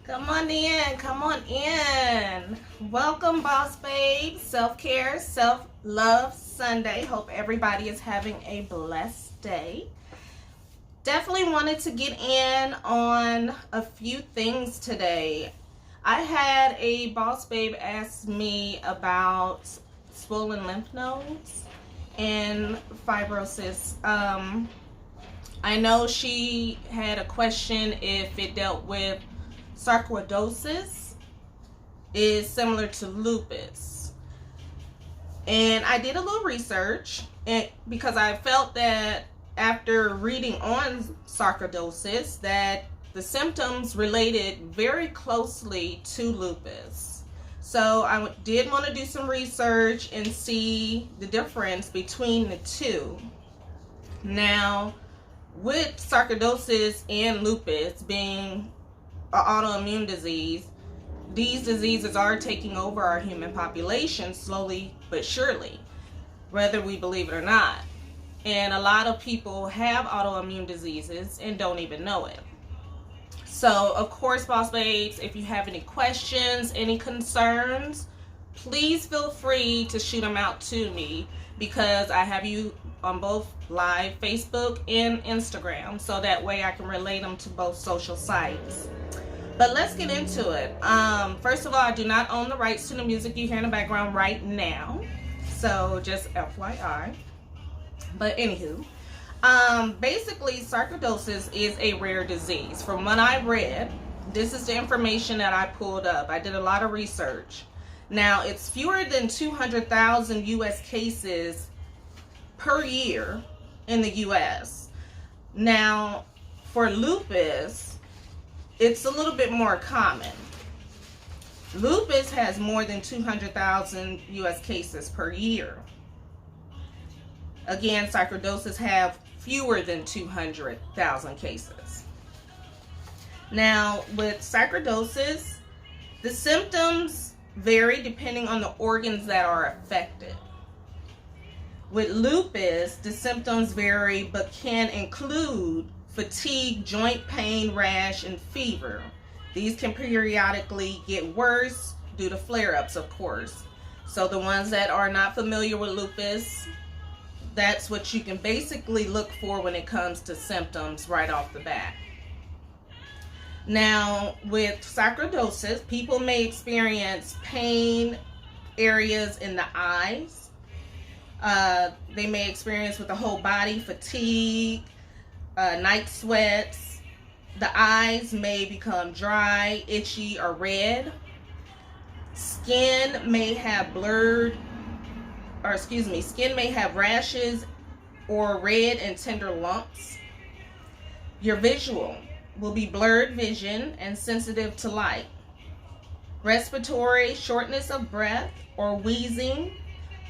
Come on in, come on in. Welcome, Boss Babe. Self-care, self-love Sunday. Hope everybody is having a blessed day. Definitely wanted to get in on a few things today. I had a Boss Babe ask me about swollen lymph nodes and fibrosis. I know she had a question if it dealt with sarcoidosis, is similar to lupus. And I did a little research because I felt that after reading on sarcoidosis that the symptoms related very closely to lupus. So I did want to do some research and see the difference between the two. Now, with sarcoidosis and lupus being an autoimmune disease, these diseases are taking over our human population slowly but surely, whether we believe it or not. And a lot of people have autoimmune diseases and don't even know it. So, of course, Boss Babes, if you have any questions, any concerns, please feel free to shoot them out to me, because I have you on both live Facebook and Instagram, so that way I can relate them to both social sites. But let's get into it. First of all, I do not own the rights to the music you hear in the background right now, so just FYI. But anywho, basically sarcoidosis is a rare disease. From what I read, this is the information that I pulled up. I did a lot of research. Now, it's fewer than 200,000 U.S. cases per year in the U.S. Now, for lupus, it's a little bit more common. Lupus has more than 200,000 U.S. cases per year. Again, sarcoidosis have fewer than 200,000 cases. Now, with sarcoidosis, the symptoms vary depending on the organs that are affected. With lupus, the symptoms vary but can include fatigue, joint pain, rash, and fever. These can periodically get worse due to flare-ups, of course. So the ones that are not familiar with lupus, that's what you can basically look for when it comes to symptoms right off the bat. Now, with sarcoidosis, people may experience pain areas in the eyes. They may experience with the whole body, fatigue, night sweats. The eyes may become dry, itchy, or red. Skin may have skin may have rashes or red and tender lumps. Your visual will be blurred vision and sensitive to light. Respiratory, shortness of breath or wheezing.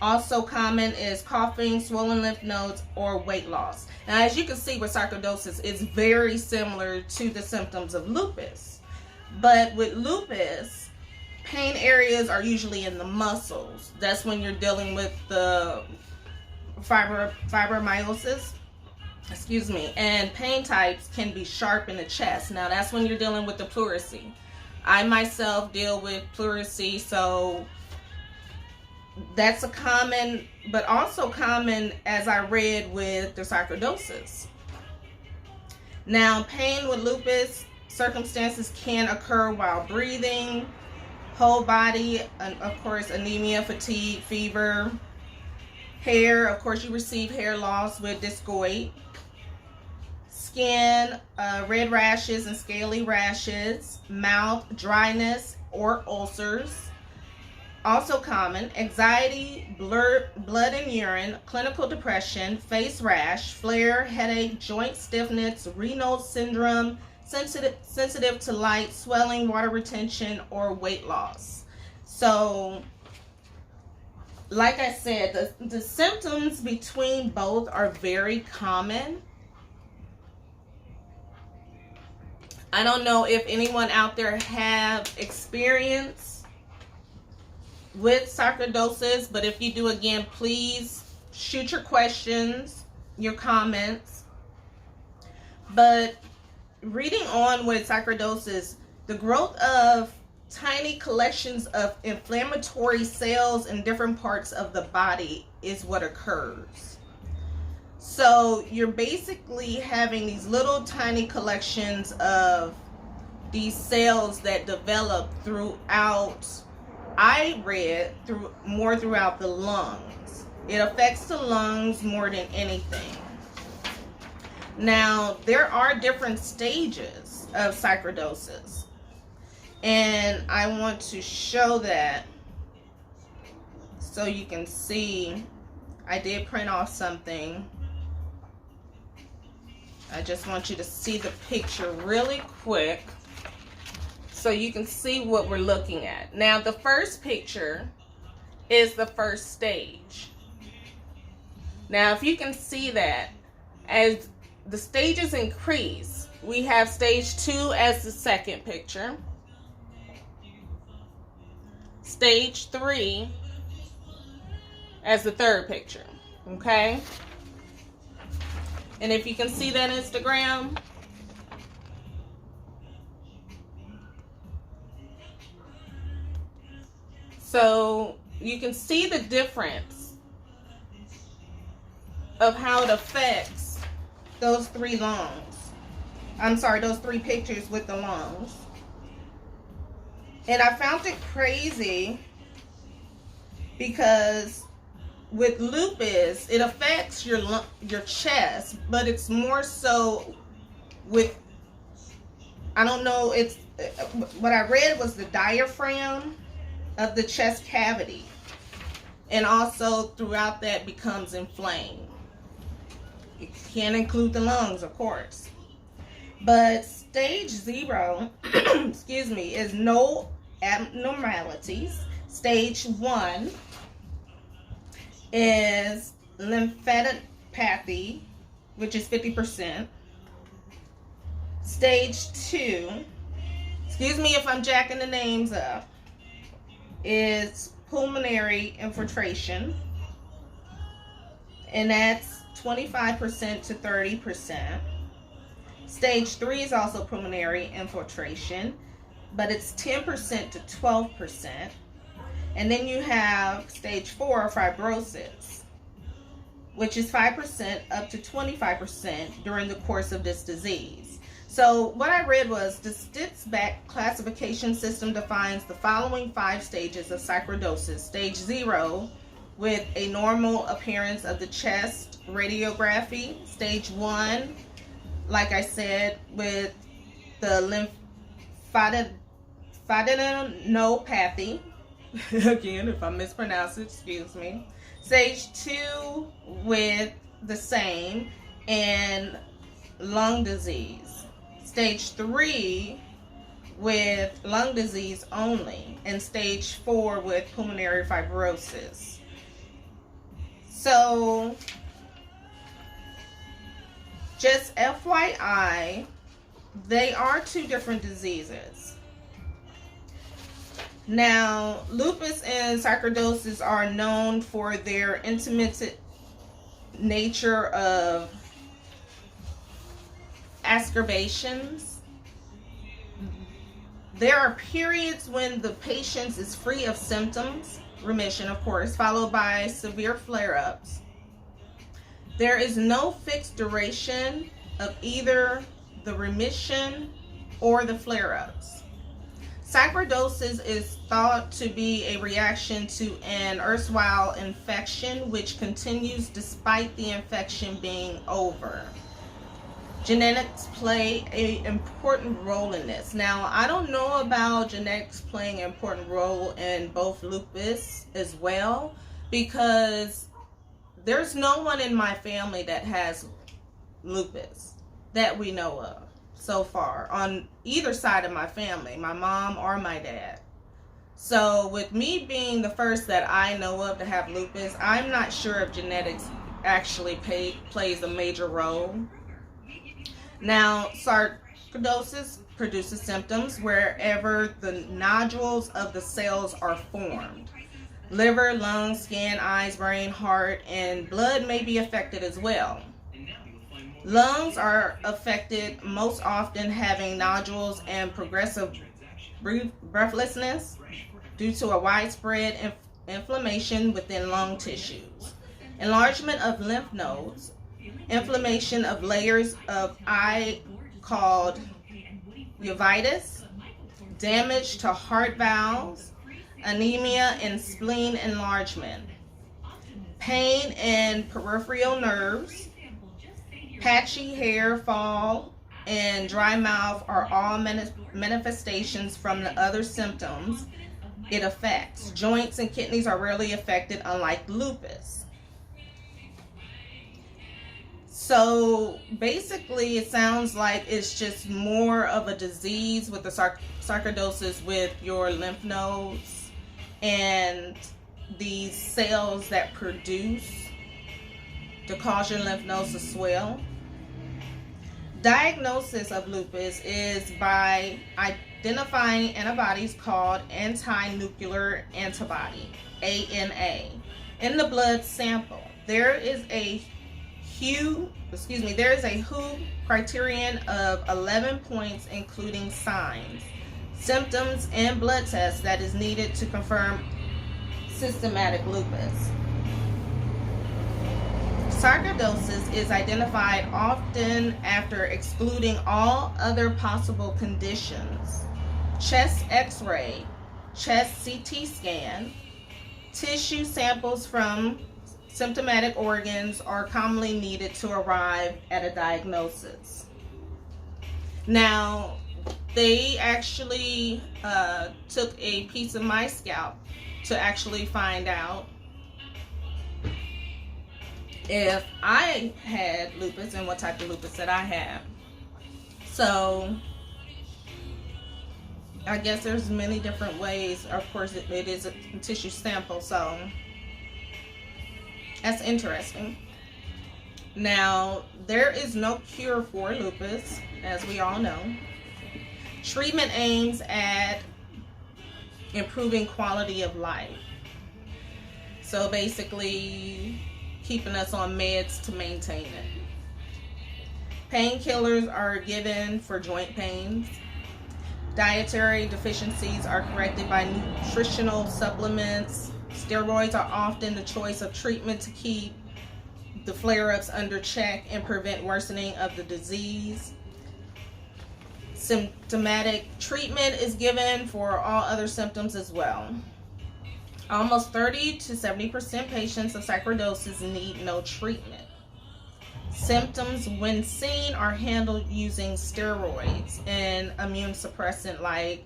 Also common is coughing, swollen lymph nodes, or weight loss. Now, as you can see with sarcoidosis, it's very similar to the symptoms of lupus. But with lupus, pain areas are usually in the muscles. That's when you're dealing with the fibromyalgia. And pain types can be sharp in the chest. Now, that's when you're dealing with the pleurisy. I myself deal with pleurisy, so that's a common, but also common, as I read, with the sarcoidosis. Now, pain with lupus circumstances can occur while breathing, whole body, and of course, anemia, fatigue, fever. Hair, of course, you receive hair loss with discoid. Skin, red rashes and scaly rashes. Mouth, dryness or ulcers. also common: anxiety, blood in urine, clinical depression, face rash, flare, headache, joint stiffness, renal syndrome, sensitive to light, swelling, water retention, or weight loss. So, like I said, the symptoms between both are very common. I don't know if anyone out there have experience with sarcoidosis, but if you do, again, please shoot your questions, your comments. But reading on with sarcoidosis, the growth of tiny collections of inflammatory cells in different parts of the body is what occurs. So you're basically having these little tiny collections of these cells that develop throughout, I read, throughout the lungs. It affects the lungs more than anything. Now, there are different stages of sarcoidosis, and I want to show that so you can see. I did print off something. I just want you to see the picture really quick so you can see what we're looking at. Now, the first picture is the first stage. Now, if you can see that, as the stages increase, we have stage 2 as the second picture, stage 3 as the third picture, okay? And if you can see that Instagram, so you can see the difference of how it affects those three lungs. I'm sorry, those three pictures with the lungs. And I found it crazy because with lupus, it affects your chest, but it's more so with, I don't know, it's what I read was the diaphragm of the chest cavity, and also throughout that becomes inflamed. It can include the lungs, of course, but stage 0 excuse me, is no abnormalities. Stage 1 is lymphadenopathy, which is 50%. Stage 2, excuse me if I'm jacking the names up, is pulmonary infiltration, and that's 25% to 30%. Stage 3 is also pulmonary infiltration, but it's 10% to 12%. And then you have stage 4, fibrosis, which is 5% up to 25% during the course of this disease. So what I read was the Stitzbach classification system defines the following 5 stages of sarcoidosis. Stage 0, with a normal appearance of the chest radiography. Stage 1, like I said, with the lymphadenopathy. Again, if I mispronounce it, excuse me. Stage 2 with the same, and lung disease. Stage 3 with lung disease only, and stage 4 with pulmonary fibrosis. So, just FYI, they are 2 different diseases. Now, lupus and sarcoidosis are known for their intermittent nature of exacerbations. There are periods when the patient is free of symptoms, remission of course, followed by severe flare-ups. There is no fixed duration of either the remission or the flare-ups. Sarcoidosis is thought to be a reaction to an erstwhile infection which continues despite the infection being over. Genetics play an important role in this. Now, I don't know about genetics playing an important role in both lupus as well, because there's no one in my family that has lupus that we know of so far on either side of my family, my mom or my dad. So with me being the first that I know of to have lupus, I'm not sure if genetics actually plays a major role. Now, sarcoidosis produces symptoms wherever the nodules of the cells are formed. Liver, lungs, skin, eyes, brain, heart, and blood may be affected as well. Lungs are affected most often, having nodules and progressive breathlessness due to a widespread inflammation within lung tissues. Enlargement of lymph nodes, inflammation of layers of eye called uveitis, damage to heart valves, anemia and spleen enlargement, pain in peripheral nerves, patchy hair fall, and dry mouth are all manifestations from the other symptoms it affects. Joints and kidneys are rarely affected, unlike lupus. So basically, it sounds like it's just more of a disease with the sarcoidosis with your lymph nodes and these cells that produce to cause your lymph nodes to swell. Diagnosis of lupus is by identifying antibodies called anti-nuclear antibody, ANA, in the blood sample. There is a WHO criterion of 11 points, including signs, symptoms, and blood tests that is needed to confirm systematic lupus. Sarcoidosis is identified often after excluding all other possible conditions. Chest X-ray, chest CT scan, tissue samples from symptomatic organs are commonly needed to arrive at a diagnosis. Now, they actually took a piece of my scalp to actually find out if I had lupus and what type of lupus that I have. So I guess there's many different ways. Of course, it is a tissue sample, so that's interesting. Now, there is no cure for lupus, as we all know. Treatment aims at improving quality of life. So basically, keeping us on meds to maintain it. Painkillers are given for joint pains. Dietary deficiencies are corrected by nutritional supplements. Steroids are often the choice of treatment to keep the flare-ups under check and prevent worsening of the disease. Symptomatic treatment is given for all other symptoms as well. Almost 30 to 70% patients of sarcoidosis need no treatment. Symptoms, when seen, are handled using steroids and immune suppressant like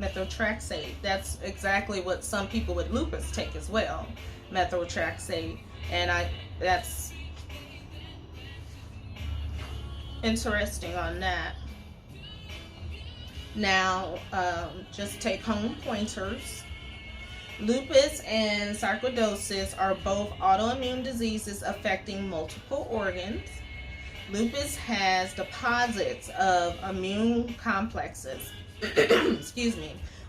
methotrexate. That's exactly what some people with lupus take as well, methotrexate, and that's interesting on that. Now, just take home pointers. Lupus and sarcoidosis are both autoimmune diseases affecting multiple organs. Lupus has deposits of immune complexes,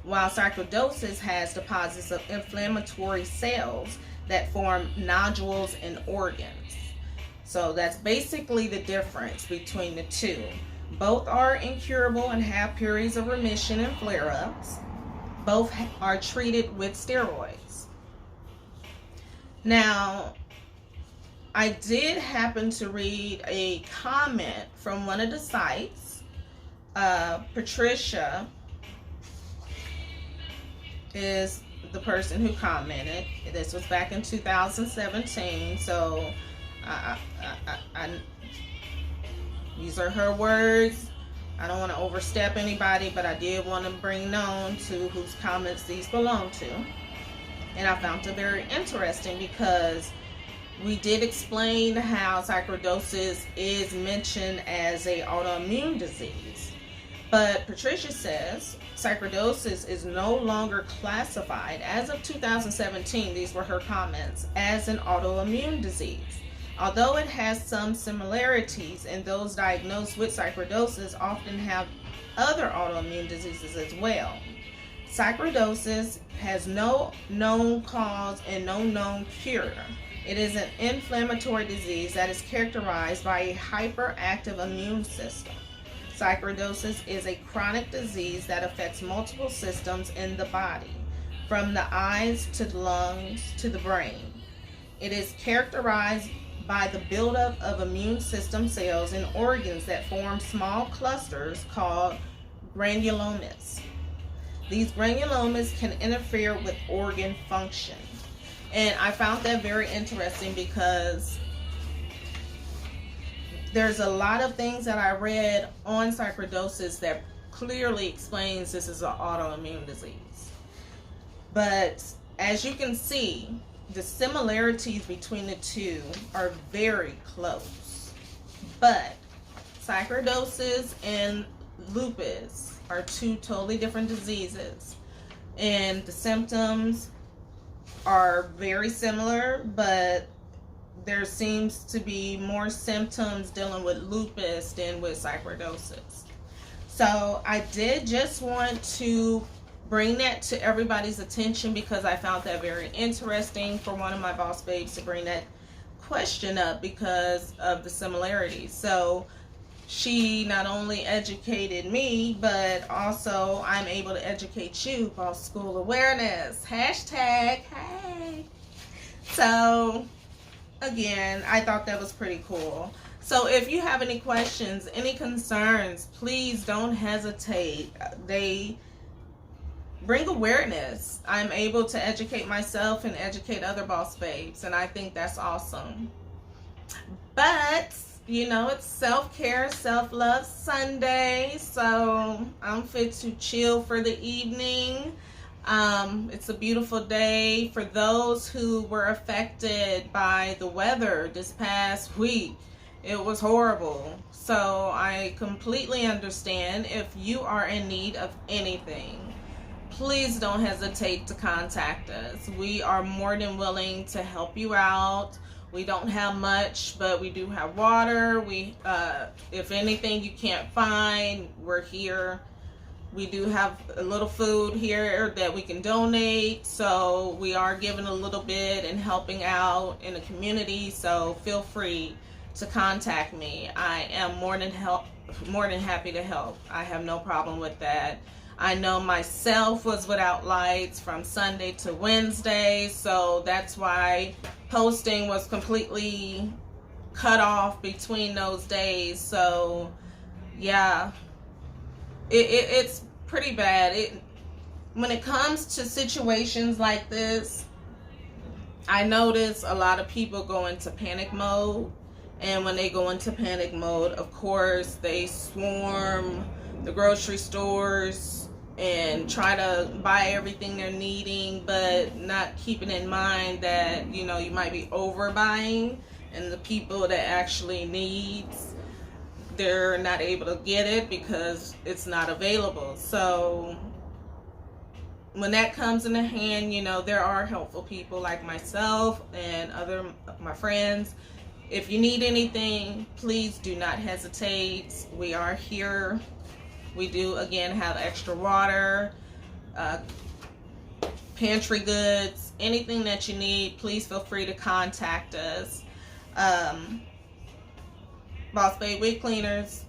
while sarcoidosis has deposits of inflammatory cells that form nodules in organs. So that's basically the difference between the two. Both are incurable and have periods of remission and flare-ups. Both are treated with steroids. Now, I did happen to read a comment from one of the sites. Patricia is the person who commented. This was back in 2017, so These are her words. I don't want to overstep anybody, but I did want to bring known to whose comments these belong to. And I found it very interesting because we did explain how sarcoidosis is mentioned as an autoimmune disease. But Patricia says sarcoidosis is no longer classified, as of 2017, these were her comments, as an autoimmune disease. Although it has some similarities, and those diagnosed with sarcoidosis often have other autoimmune diseases as well. Sarcoidosis has no known cause and no known cure. It is an inflammatory disease that is characterized by a hyperactive immune system. Sarcoidosis is a chronic disease that affects multiple systems in the body, from the eyes to the lungs to the brain. It is characterized by the buildup of immune system cells in organs that form small clusters called granulomas. These granulomas can interfere with organ function. And I found that very interesting because there's a lot of things that I read on sarcoidosis that clearly explains this is an autoimmune disease. But as you can see, the similarities between the two are very close. But sarcoidosis and lupus are two totally different diseases. And the symptoms are very similar, but there seems to be more symptoms dealing with lupus than with sarcoidosis. So I did just want to bring that to everybody's attention because I found that very interesting for one of my boss babes to bring that question up because of the similarities. So she not only educated me, but also I'm able to educate you about school awareness. Hashtag, hey. So again, I thought that was pretty cool. So if you have any questions, any concerns, please don't hesitate. They bring awareness. I'm able to educate myself and educate other boss babes, and I think that's awesome. But you know, it's self-care, self-love Sunday, so I'm fit to chill for the evening. It's a beautiful day. For those who were affected by the weather this past week, it was horrible. So I completely understand. If you are in need of anything, please don't hesitate to contact us. We are more than willing to help you out. We don't have much, but we do have water. If anything you can't find, we're here. We do have a little food here that we can donate. So we are giving a little bit and helping out in the community. So feel free to contact me. I am more than happy to help. I have no problem with that. I know myself was without lights from Sunday to Wednesday, so that's why posting was completely cut off between those days. So yeah, it's pretty bad. When it comes to situations like this, I notice a lot of people go into panic mode, and when they go into panic mode, of course, they swarm the grocery stores and try to buy everything they're needing, but not keeping in mind that, you know, you might be overbuying, and the people that actually needs, they're not able to get it because it's not available. So when that comes in the hand, you know, there are helpful people like myself and other my friends. If you need anything, please do not hesitate. We are here. We do, again, have extra water, pantry goods, anything that you need, please feel free to contact us. Boss Babe Wig Cleaners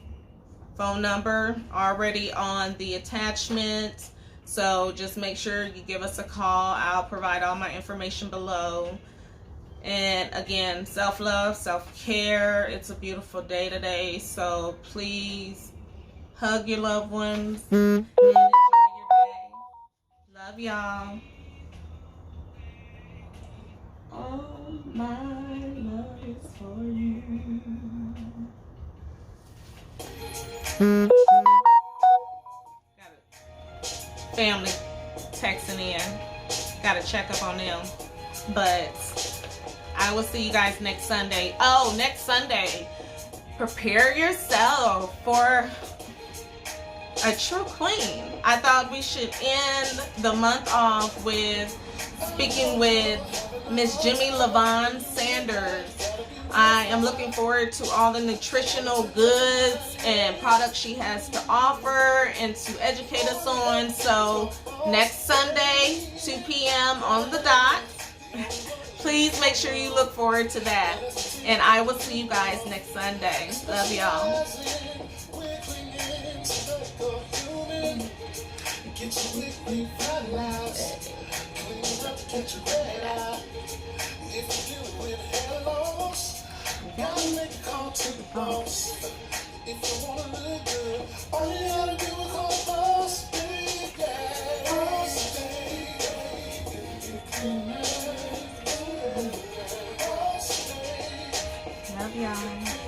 phone number already on the attachment, so just make sure you give us a call. I'll provide all my information below. And again, self-love, self-care. It's a beautiful day today, so please hug your loved ones and enjoy your day. Love y'all. All my love is for you. Got a family texting in. Got to check up on them. But I will see you guys next Sunday. Oh, next Sunday. Prepare yourself for a true clean. I thought we should end the month off with speaking with Miss Jimmy Lavon Sanders. I am looking forward to all the nutritional goods and products she has to offer and to educate us on. So next Sunday, 2 p.m. on the dot. Please make sure you look forward to that. And I will see you guys next Sunday. Love y'all. Gotta make a call to the boss. If you wanna look good, all you gotta do is call the boss, baby. Love y'all.